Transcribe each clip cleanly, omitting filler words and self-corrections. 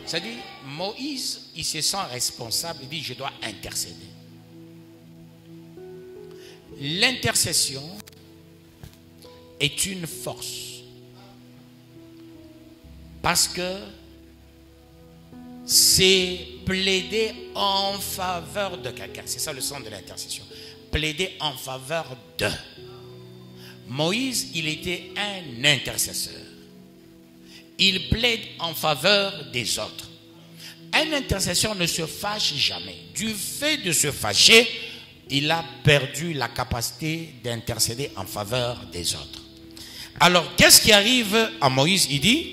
C'est-à-dire, Moïse, il se sent responsable, il dit, je dois intercéder. L'intercession est une force. Parce que c'est plaider en faveur de quelqu'un. C'est ça le sens de l'intercession. Plaider en faveur de. Moïse, il était un intercesseur. Il plaide en faveur des autres. Un intercesseur ne se fâche jamais. Du fait de se fâcher, il a perdu la capacité d'intercéder en faveur des autres. Alors, qu'est-ce qui arrive à Moïse? Il dit,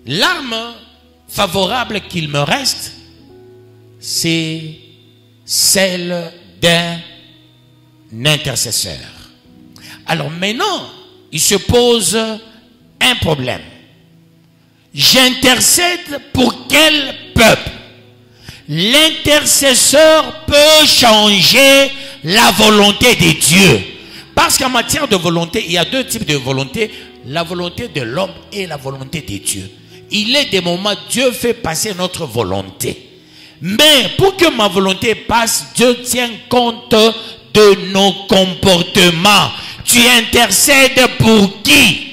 l'arme favorable qu'il me reste, c'est celle d'un intercesseur. Alors maintenant, il se pose un problème. J'intercède pour quel peuple? L'intercesseur peut changer la volonté de Dieu. Parce qu'en matière de volonté, il y a deux types de volonté. La volonté de l'homme et la volonté de Dieu. Il est des moments, Dieu fait passer notre volonté. Mais pour que ma volonté passe, Dieu tient compte de nos comportements. Tu intercèdes pour qui?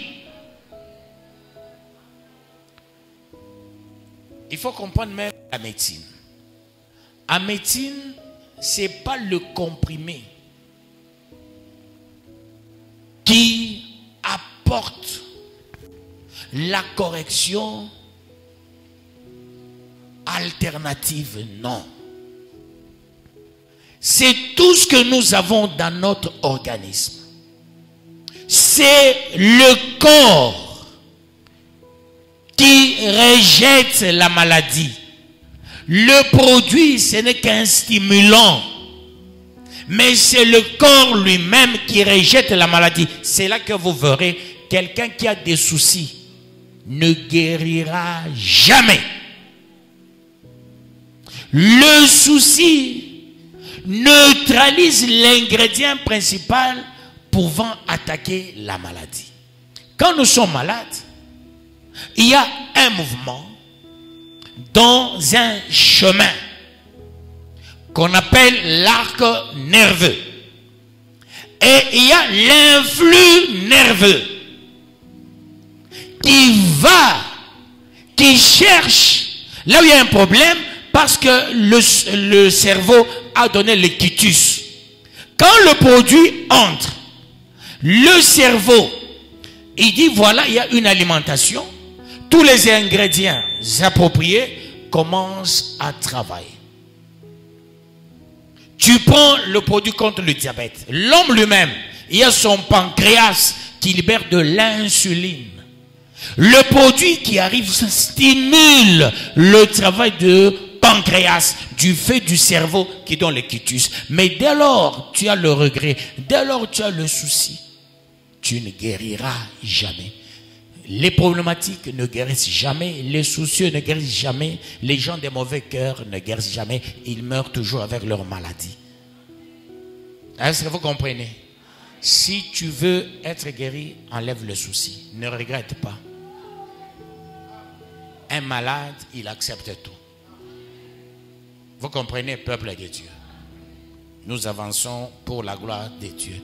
Il faut comprendre même la médecine. En médecine, ce n'est pas le comprimé qui apporte la correction alternative, non. C'est tout ce que nous avons dans notre organisme. C'est le corps qui rejette la maladie. Le produit, ce n'est qu'un stimulant. Mais c'est le corps lui-même qui rejette la maladie. C'est là que vous verrez quelqu'un qui a des soucis ne guérira jamais. Le souci neutralise l'ingrédient principal pouvant attaquer la maladie. Quand nous sommes malades, il y a un mouvement dans un chemin qu'on appelle l'arc nerveux. Et il y a l'influx nerveux qui cherche là où il y a un problème parce que le cerveau a donné le quitus. Quand le produit entre, le cerveau, il dit voilà, il y a une alimentation, tous les ingrédients appropriés commencent à travailler. Tu prends le produit contre le diabète. L'homme lui-même, il y a son pancréas qui libère de l'insuline. Le produit qui arrive stimule le travail de pancréas du fait du cerveau qui donne le quitus. Mais dès lors, tu as le regret, dès lors tu as le souci, tu ne guériras jamais. Les problématiques ne guérissent jamais, les soucieux ne guérissent jamais, les gens de mauvais cœur ne guérissent jamais, ils meurent toujours avec leur maladie. Est-ce que vous comprenez? Si tu veux être guéri, enlève le souci, ne regrette pas. Un malade, il accepte tout. Vous comprenez, peuple de Dieu? Nous avançons pour la gloire de Dieu.